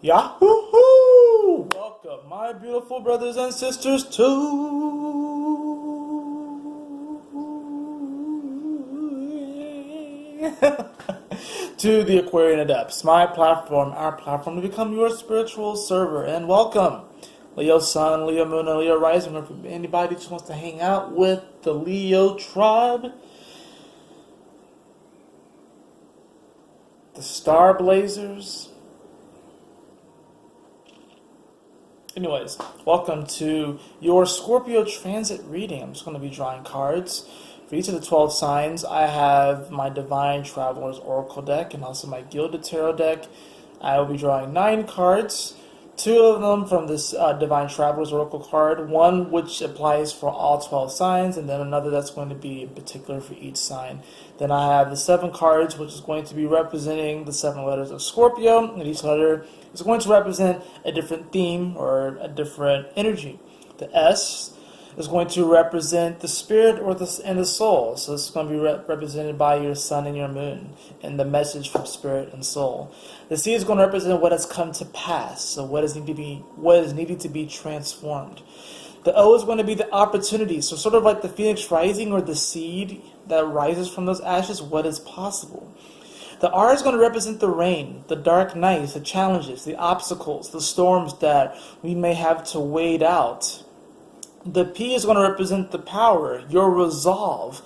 Yahoo! Welcome, my beautiful brothers and sisters, to the Aquarian Adepts, my platform, our platform to become your spiritual server. And welcome, Leo Sun, Leo Moon, and Leo Rising. Or if anybody just wants to hang out with the Leo tribe, the Star Blazers. Anyways, welcome to your Scorpio transit reading. I'm just going to be drawing cards. For each of the 12 signs, I have my Divine Traveler's Oracle deck and also my Gilded Tarot deck. I will be drawing 9 cards. 2 of them from this Divine Traveler's Oracle card. One which applies for all 12 signs, and then another that's going to be in particular for each sign. Then I have the 7 cards, which is going to be representing the 7 letters of Scorpio, and each letter is going to represent a different theme or a different energy. The S is going to represent the spirit and the soul. So this is going to be represented by your sun and your moon and the message from spirit and soul. The C is going to represent what has come to pass, so what is needed to be transformed. The O is going to be the opportunity, so sort of like the phoenix rising or the seed that rises from those ashes, what is possible. The R is going to represent the rain, the dark nights, the challenges, the obstacles, the storms that we may have to wade out. The P is going to represent the power, your resolve,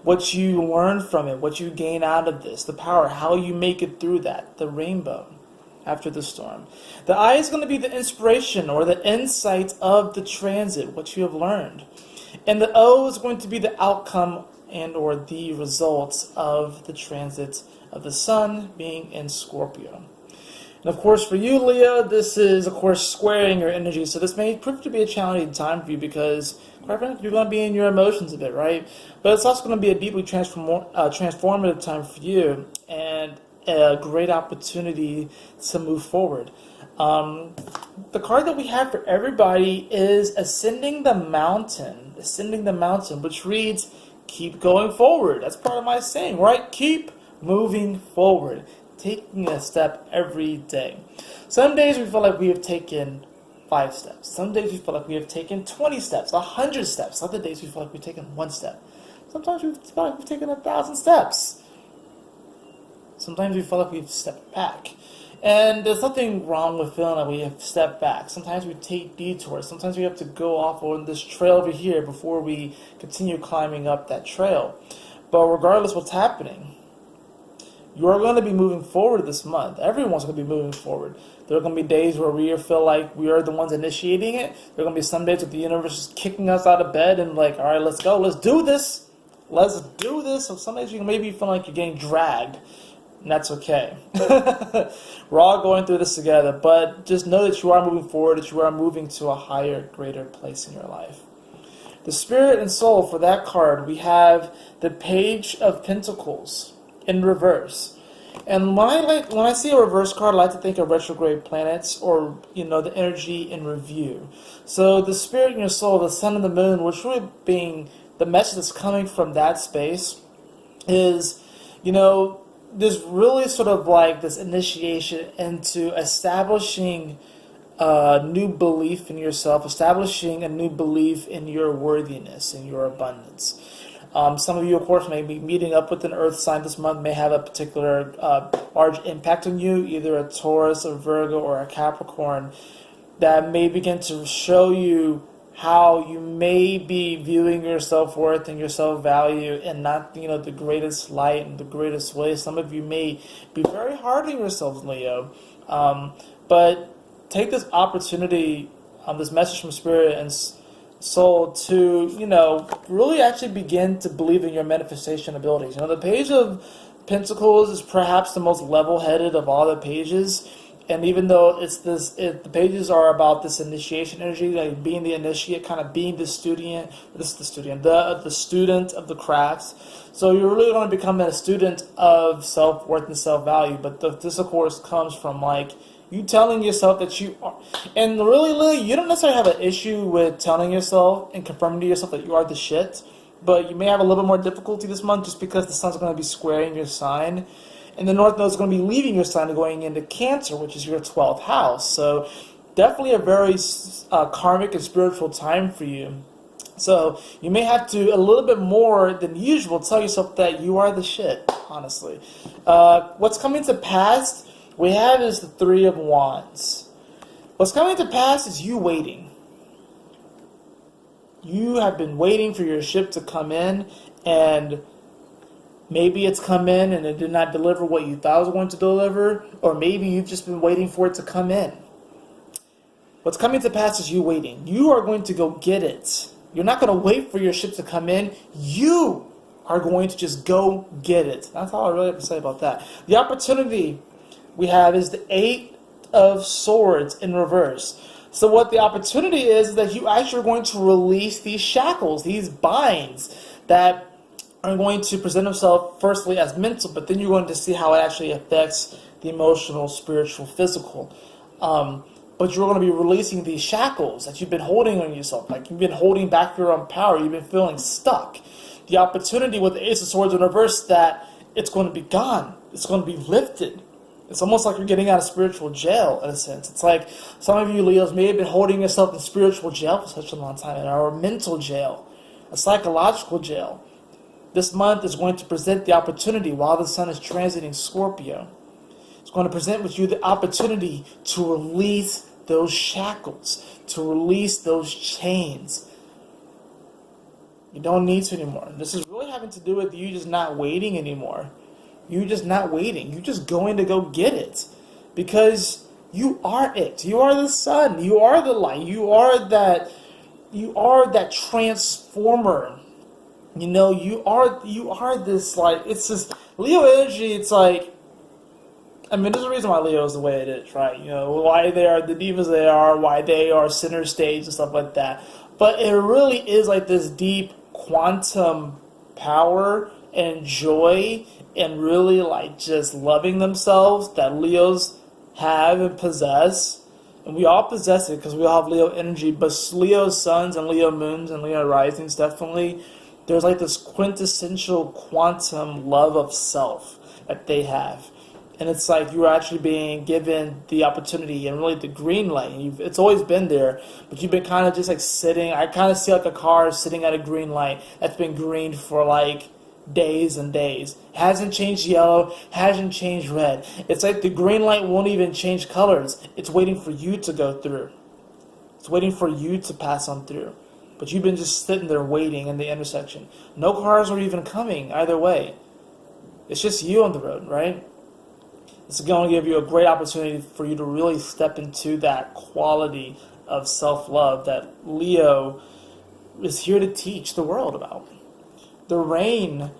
what you learn from it, what you gain out of this, the power, how you make it through that, the rainbow after the storm. The I is going to be the inspiration or the insight of the transit, what you have learned. And the O is going to be the outcome and or the results of the transit of the sun being in Scorpio. And of course for you, Leo, this is of course squaring your energy, so this may prove to be a challenging time for you because quite frankly you're going to be in your emotions a bit, right? But it's also going to be a deeply transformative time for you and a great opportunity to move forward. The card that we have for everybody is Ascending the Mountain, which reads, keep going forward. That's part of my saying, right? Keep moving forward, taking a step every day. Some days we feel like we have taken 5 steps. Some days we feel like we have taken 20 steps, 100 steps. Other days we feel like we've taken 1 step. Sometimes we feel like we've taken 1,000 steps. Sometimes we feel like we've stepped back. And there's nothing wrong with feeling like we have stepped back. Sometimes we take detours. Sometimes we have to go off on this trail over here before we continue climbing up that trail. But regardless what's happening, you're going to be moving forward this month. Everyone's going to be moving forward. There are going to be days where we feel like we are the ones initiating it. There are going to be some days where the universe is kicking us out of bed and like, all right, let's go. Let's do this. Let's do this. So some days you maybe feel like you're getting dragged. And that's okay. We're all going through this together. But just know that you are moving forward, that you are moving to a higher, greater place in your life. The spirit and soul for that card, we have the Page of Pentacles in reverse. And when I see a reverse card, I like to think of retrograde planets or, the energy in review. So the spirit and your soul, the sun and the moon, which really being the message that's coming from that space is, there's really sort of like this initiation into establishing a new belief in yourself, establishing a new belief in your worthiness and your abundance. Some of you, of course, may be meeting up with an earth sign this month, may have a particular large impact on you, either a Taurus, a Virgo, or a Capricorn, that may begin to show you how you may be viewing your self-worth and your self-value and not, the greatest light and the greatest way. Some of you may be very hard on yourselves, Leo. But take this opportunity, this message from Spirit and Soul to, really actually begin to believe in your manifestation abilities. The Page of Pentacles is perhaps the most level-headed of all the pages. And even though the pages are about this initiation energy, like being the initiate, kind of being the student of the crafts. So you're really going to become a student of self-worth and self-value. But this, of course, comes from like you telling yourself that you are. And really, Lily, you don't necessarily have an issue with telling yourself and confirming to yourself that you are the shit. But you may have a little bit more difficulty this month just because the sun's going to be squaring your sign. And the North Node is going to be leaving your sign and going into Cancer, which is your 12th house. So definitely a very karmic and spiritual time for you. So you may have to, a little bit more than usual, tell yourself that you are the shit, honestly. What's coming to pass, we have is the Three of Wands. What's coming to pass is you waiting. You have been waiting for your ship to come in, and maybe it's come in and it did not deliver what you thought it was going to deliver, or maybe you've just been waiting for it to come in. What's coming to pass is you waiting. You are going to go get it. You're not going to wait for your ship to come in. You are going to just go get it. That's all I really have to say about that. The opportunity we have is the Eight of Swords in reverse. So what the opportunity is that you actually are going to release these shackles, these binds that are going to present themselves firstly as mental, but then you're going to see how it actually affects the emotional, spiritual, physical. But you're going to be releasing these shackles that you've been holding on yourself. Like you've been holding back your own power. You've been feeling stuck. The opportunity with the Ace of Swords in reverse that it's going to be gone. It's going to be lifted. It's almost like you're getting out of spiritual jail, in a sense. It's like some of you Leos may have been holding yourself in spiritual jail for such a long time, or a mental jail, a psychological jail. This month is going to present the opportunity while the sun is transiting Scorpio. It's going to present with you the opportunity to release those shackles, to release those chains. You don't need to anymore. This is really having to do with you just not waiting anymore. You just not waiting. You're just going to go get it. Because you are it. You are the sun. You are the light. You are that transformer. You know, you are this, like, it's just Leo energy. It's like, I mean, there's a reason why Leo is the way it is, right? You know, why they are the divas they are, why they are center stage and stuff like that. But it really is like this deep quantum power and joy and really like just loving themselves that Leos have and possess. And we all possess it because we all have Leo energy, but Leo suns and Leo moons and Leo risings definitely, there's like this quintessential quantum love of self that they have. And it's like you're actually being given the opportunity and really the green light. It's always been there, but you've been kind of just like sitting. I kind of see like a car sitting at a green light that's been green for like days and days. Hasn't changed yellow, hasn't changed red. It's like the green light won't even change colors. It's waiting for you to go through. It's waiting for you to pass on through. But you've been just sitting there waiting in the intersection. No cars are even coming either way. It's just you on the road, right? It's going to give you a great opportunity for you to really step into that quality of self-love that Leo is here to teach the world about. The rain,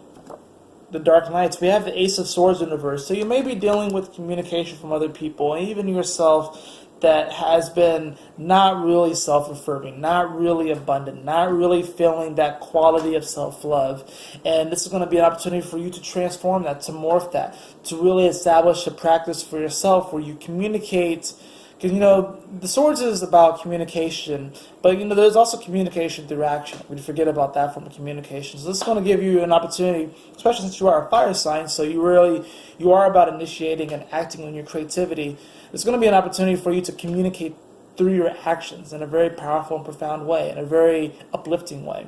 the dark nights, we have the Ace of Swords in reverse. So you may be dealing with communication from other people and even yourself that has been not really self-affirming, not really abundant, not really feeling that quality of self-love. And this is going to be an opportunity for you to transform that, to morph that, to really establish a practice for yourself where you communicate. Because, you know, the swords is about communication, but, you know, there's also communication through action. We forget about that from the communication. So this is going to give you an opportunity, especially since you are a fire sign, so you are about initiating and acting on your creativity. It's going to be an opportunity for you to communicate through your actions in a very powerful and profound way, in a very uplifting way.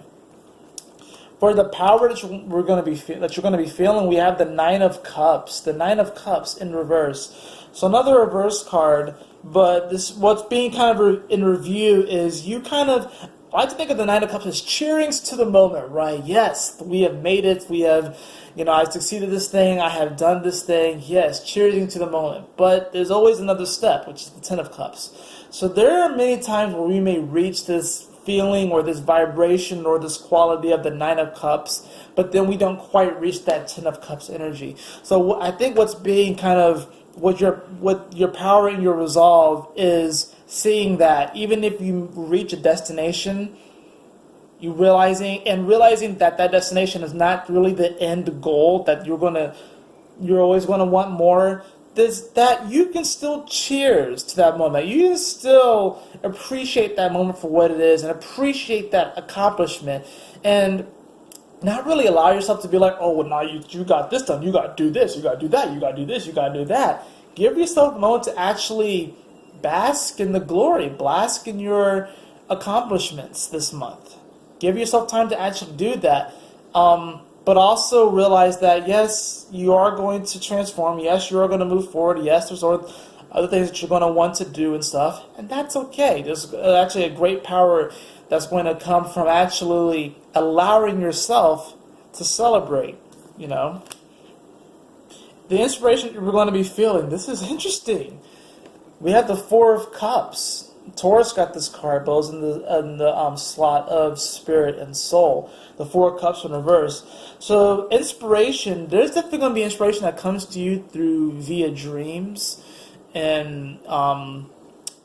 For the power that you're going to be feeling, we have the Nine of Cups. The Nine of Cups in reverse. So another reverse card, but what's being kind of in review is you kind of, I like to think of the Nine of Cups as cheerings to the moment, right? Yes, we have made it. We have, you know, I succeeded this thing. I have done this thing. Yes, cheering to the moment. But there's always another step, which is the Ten of Cups. So there are many times where we may reach this feeling or this vibration or this quality of the Nine of Cups, but then we don't quite reach that Ten of Cups energy. So I think what's being kind of, what your power and your resolve is seeing that even if you reach a destination, you realizing that destination is not really the end goal, that you're always gonna want more. That you can still cheers to that moment. You can still appreciate that moment for what it is and appreciate that accomplishment. And not really allow yourself to be like, oh, well, now you got this done, you got to do this, you got to do that, you got to do this, you got to do that. Give yourself a moment to actually bask in the glory, bask in your accomplishments this month. Give yourself time to actually do that. But also realize that, yes, you are going to transform. Yes, you are going to move forward. Yes, there's other things that you're going to want to do and stuff. And that's okay. There's actually a great power that's going to come from actually allowing yourself to celebrate, you know. The inspiration you're going to be feeling, this is interesting. We have the Four of Cups. Taurus got this card, but it was in the slot of Spirit and Soul. The Four of Cups in reverse. So inspiration, there's definitely going to be inspiration that comes to you via dreams. And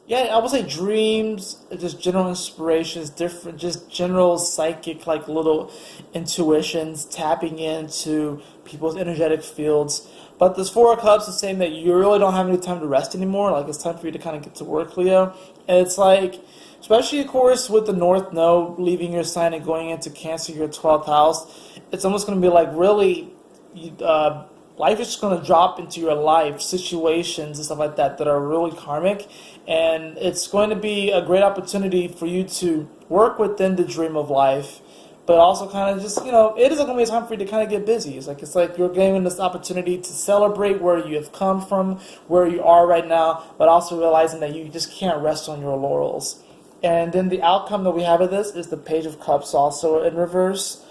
yeah, I would say dreams, just general inspirations, different, just general psychic, like little intuitions, tapping into people's energetic fields. But this Four of Cups is saying that you really don't have any time to rest anymore. Like, it's time for you to kind of get to work, Leo. And it's like, especially, of course, with the North Node leaving your sign and going into Cancer, your 12th house, it's almost going to be like, really, life is just going to drop into your life, situations and stuff like that are really karmic. And it's going to be a great opportunity for you to work within the dream of life, but also kind of just, you know, it is going to be a time for you to kind of get busy. It's like you're getting this opportunity to celebrate where you have come from, where you are right now, but also realizing that you just can't rest on your laurels. And then the outcome that we have of this is the Page of Cups also in reverse.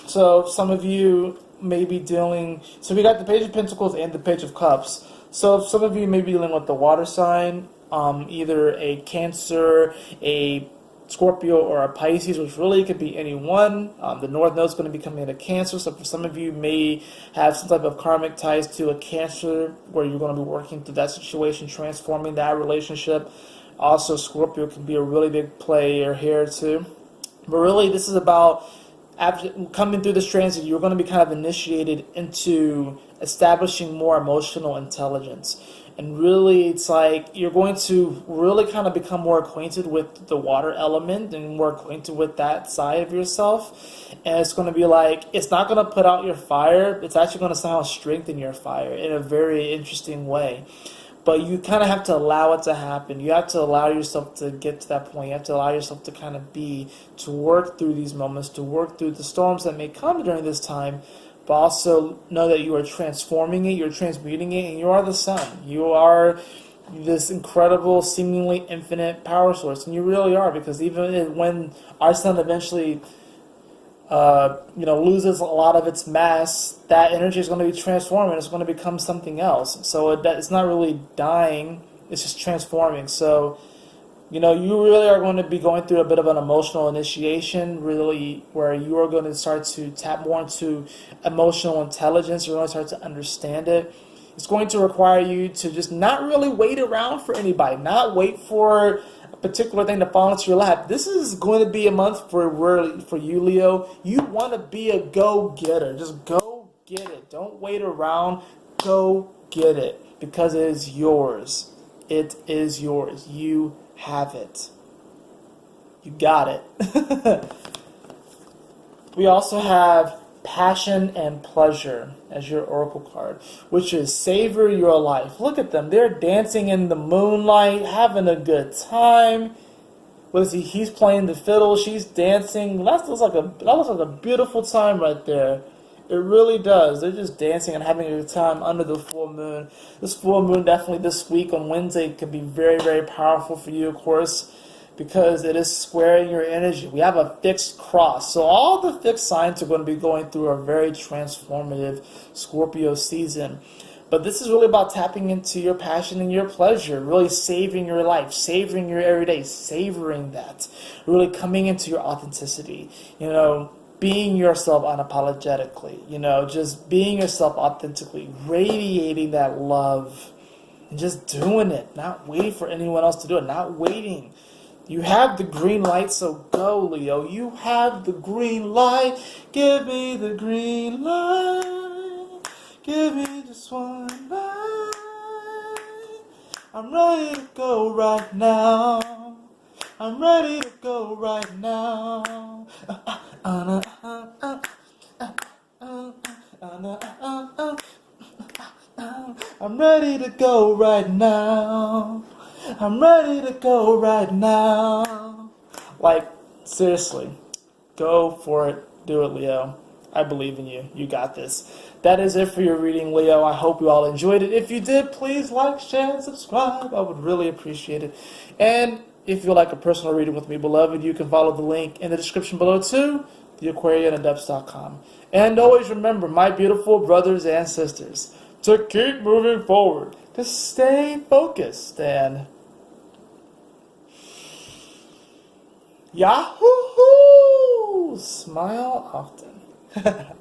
So some of you may be dealing, so we got the Page of Pentacles and the Page of Cups. So some of you may be dealing with the water sign, either a Cancer, a Scorpio, or a Pisces, which really could be any one. The North Node is going to be coming into Cancer, so for some of you may have some type of karmic ties to a Cancer where you're going to be working through that situation, transforming that relationship. Also, Scorpio can be a really big player here too. But really, this is about, after coming through this transit, you're going to be kind of initiated into establishing more emotional intelligence. And really, it's like you're going to really kind of become more acquainted with the water element and more acquainted with that side of yourself. And it's going to be like, it's not going to put out your fire. It's actually going to somehow strengthen your fire in a very interesting way. But you kind of have to allow it to happen. You have to allow yourself to get to that point. You have to allow yourself to kind of to work through these moments, to work through the storms that may come during this time, but also know that you are transforming it, you're transmuting it, and you are the sun. You are this incredible, seemingly infinite power source, and you really are, because even when our sun eventually loses a lot of its mass, that energy is going to be transformed and it's going to become something else. So it's not really dying, it's just transforming. So, you really are going to be going through a bit of an emotional initiation, really, where you are going to start to tap more into emotional intelligence. You're going to start to understand it. It's going to require you to just not really wait around for anybody, not wait for a particular thing to fall into your lap. This is going to be a month for you, Leo. You want to be a go-getter. Just go get it. Don't wait around. Go get it, because it is yours. It is yours. You have it. You got it. We also have Passion and Pleasure as your oracle card, which is savor your life. Look at them. They're dancing in the moonlight, having a good time. What is he? He's playing the fiddle. She's dancing. That looks like a beautiful time right there. It really does. They're just dancing and having a good time under the full moon. This full moon, definitely this week on Wednesday, can be very, very powerful for you, of course, because it is squaring your energy. We have a fixed cross. So all the fixed signs are going to be going through a very transformative Scorpio season. But this is really about tapping into your passion and your pleasure, really savoring your life, savoring your everyday, savoring that, really coming into your authenticity, being yourself unapologetically, just being yourself authentically, radiating that love, and just doing it, not waiting for anyone else to do it, not waiting. You have the green light, so go, Leo. You have the green light. Give me the green light. Give me just one light. I'm ready to go right now. I'm ready to go right now. I'm ready to go right now. I'm ready to go right now. Like, seriously, go for it. Do it, Leo. I believe in you. You got this. That is it for your reading, Leo. I hope you all enjoyed it. If you did, please like, share, and subscribe. I would really appreciate it. And if you'd like a personal reading with me, beloved, you can follow the link in the description below too, theaquarianadepts.com. And always remember, my beautiful brothers and sisters, to keep moving forward, to stay focused, and Yahoo! Smile often.